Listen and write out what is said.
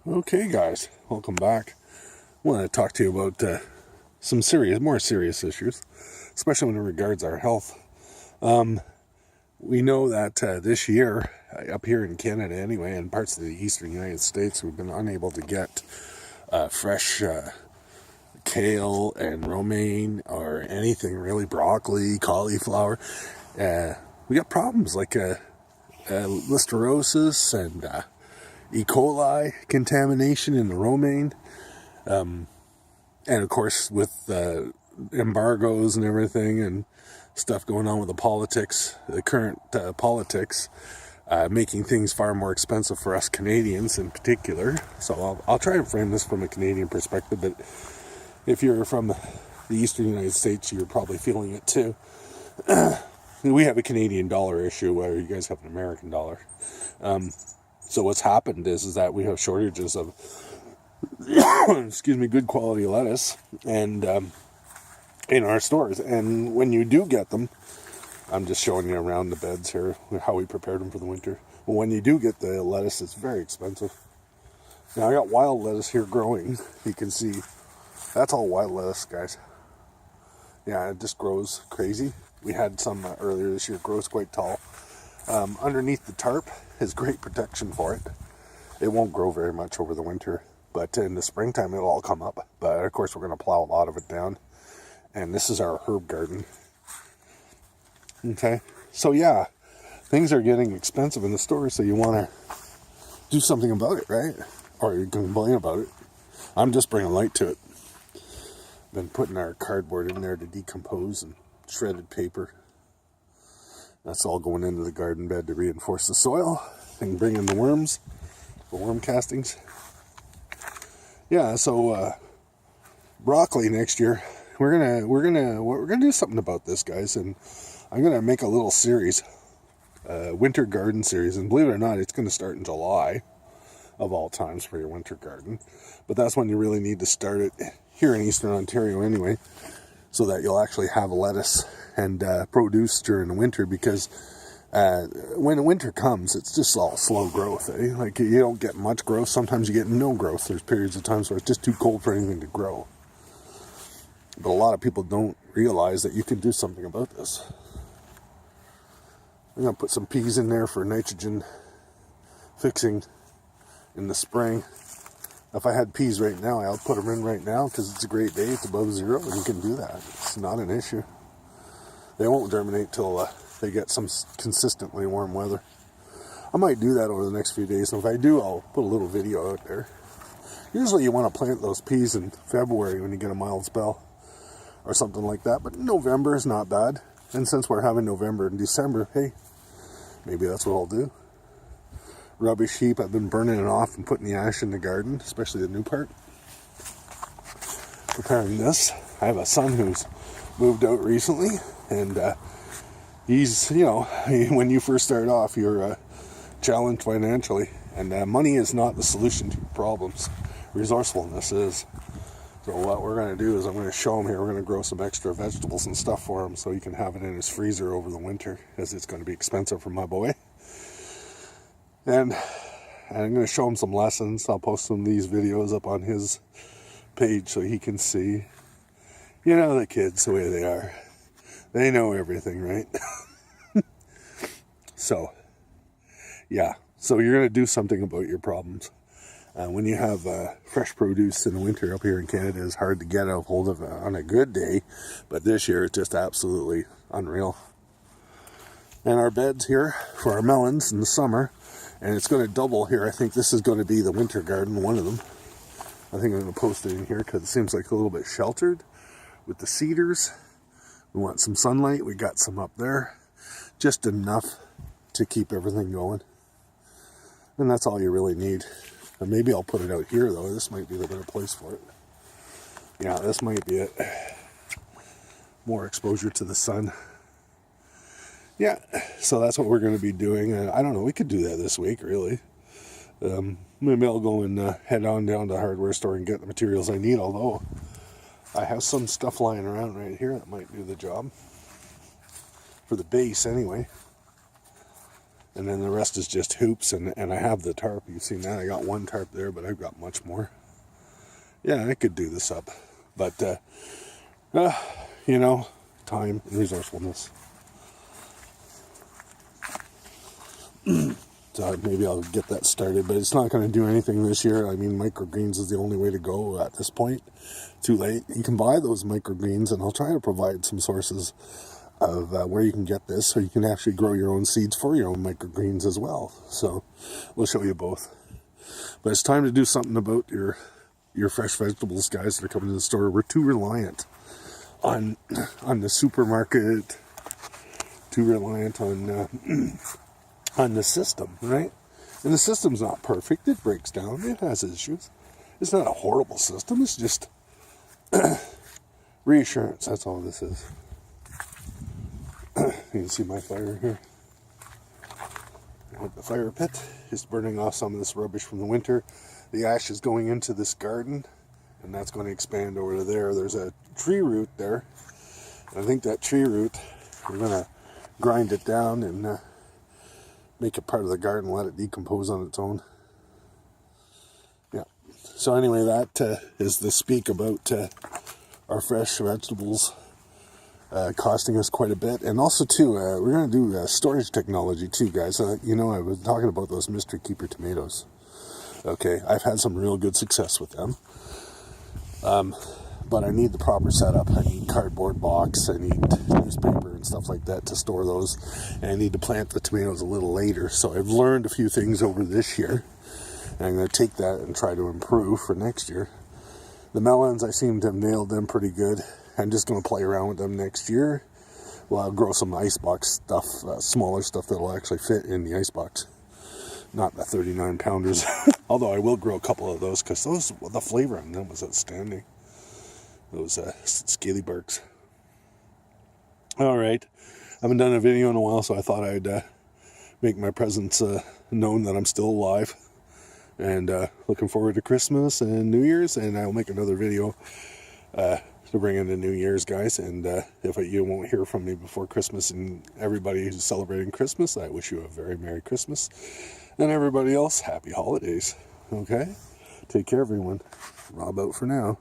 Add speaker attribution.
Speaker 1: Okay, guys, welcome back. I want to talk to you about some more serious issues, especially when it regards our health. We know that this year, up here in Canada anyway, and parts of the eastern United States, we've been unable to get fresh kale and romaine or anything really, broccoli, cauliflower. We got problems like listerosis and E. coli contamination in the romaine. And of course, with embargoes and everything and stuff going on with the current politics, making things far more expensive for us Canadians in particular. So I'll try to frame this from a Canadian perspective, but if you're from the eastern United States, you're probably feeling it too. We have a Canadian dollar issue where you guys have an American dollar. So what's happened is that we have shortages of good quality lettuce and in our stores. And when you do get them, I'm just showing you around the beds here how we prepared them for the winter. Well, when you do get the lettuce, it's very expensive. Now I got wild lettuce here growing. You can see that's all wild lettuce, guys. Yeah, it just grows crazy. We had some earlier this year. It grows quite tall. Underneath the tarp is great protection for it. It won't grow very much over the winter, but in the springtime it'll all come up. But of course we're going to plow a lot of it down. And this is our herb garden. Okay, so yeah, things are getting expensive in the store, so you want to do something about it, right? Or you can complain about it. I'm just bringing light to it. Been putting our cardboard in there to decompose and shredded paper. That's all going into the garden bed to reinforce the soil and bring in the worms, the worm castings. Yeah, so broccoli next year. We're gonna do something about this, guys, and I'm gonna make a little series, winter garden series, and believe it or not, it's gonna start in July, of all times for your winter garden. But that's when you really need to start it here in Eastern Ontario anyway, so that you'll actually have lettuce and produce during the winter, because when the winter comes, it's just all slow growth, eh? Like, you don't get much growth. Sometimes you get no growth. There's periods of times where it's just too cold for anything to grow. But a lot of people don't realize that you can do something about this. I'm going to put some peas in there for nitrogen fixing in the spring. If I had peas right now, I'll put them in right now because it's a great day. It's above zero and you can do that. It's not an issue. They won't germinate till they get some consistently warm weather. I might do that over the next few days, and if I do, I'll put a little video out there. Usually you want to plant those peas in February when you get a mild spell or something like that, but November is not bad. And since we're having November and December, hey, maybe that's what I'll do. Rubbish heap, I've been burning it off and putting the ash in the garden, especially the new part. Preparing this. I have a son who's moved out recently, and he's, when you first start off, you're challenged financially, and money is not the solution to your problems. Resourcefulness is. So what we're going to do is I'm going to show him here. We're going to grow some extra vegetables and stuff for him so he can have it in his freezer over the winter, as it's going to be expensive for my boy. And I'm going to show him some lessons. I'll post some of these videos up on his page so he can see. You know the kids, the way they are. They know everything, right? So, yeah. So you're going to do something about your problems. When you have fresh produce in the winter up here in Canada, it's hard to get a hold of on a good day. But this year, it's just absolutely unreal. And our beds here for our melons in the summer. And it's going to double here. I think this is going to be the winter garden, one of them. I think I'm going to post it in here because it seems like a little bit sheltered with the cedars. We want some sunlight. We got some up there. Just enough to keep everything going. And that's all you really need. And maybe I'll put it out here, though. This might be the better place for it. Yeah, this might be it. More exposure to the sun. Yeah, so that's what we're going to be doing. I don't know, we could do that this week, really. Maybe I'll go and head on down to the hardware store and get the materials I need, although I have some stuff lying around right here that might do the job. For the base, anyway. And then the rest is just hoops, and I have the tarp. You've seen that. I got one tarp there, but I've got much more. Yeah, I could do this up. But, you know, time and resourcefulness. So maybe I'll get that started, but it's not going to do anything this year. I mean, microgreens is the only way to go at this point. Too late. You can buy those microgreens, and I'll try to provide some sources of where you can get this, so you can actually grow your own seeds for your own microgreens as well. So we'll show you both. But it's time to do something about your fresh vegetables, guys, that are coming to the store. We're too reliant on the supermarket, too reliant on the system, right? And the system's not perfect. It breaks down. It has issues. It's not a horrible system. It's just reassurance. That's all this is. You can see my fire here. The fire pit is burning off some of this rubbish from the winter. The ash is going into this garden, and that's going to expand over to there. There's a tree root there. And I think that tree root, we're going to grind it down and make it part of the garden, let it decompose on its own. Yeah. So anyway, that is the speak about our fresh vegetables costing us quite a bit. And also, too, we're going to do storage technology, too, guys. You know, I was talking about those Mystery Keeper tomatoes. Okay, I've had some real good success with them. But I need the proper setup. I need cardboard box, I need newspaper and stuff like that to store those. And I need to plant the tomatoes a little later. So I've learned a few things over this year. And I'm going to take that and try to improve for next year. The melons, I seem to have nailed them pretty good. I'm just going to play around with them next year. Well, I'll grow some icebox stuff, smaller stuff that'll actually fit in the icebox. Not the 39 pounders. Although I will grow a couple of those, because the flavor on them was outstanding. Those scaly barks. Alright. I haven't done a video in a while, so I thought I'd make my presence known that I'm still alive. And looking forward to Christmas and New Year's, and I'll make another video to bring into New Year's, guys. And if you won't hear from me before Christmas, and everybody who's celebrating Christmas, I wish you a very Merry Christmas. And everybody else, Happy Holidays. Okay? Take care, everyone. Rob out for now.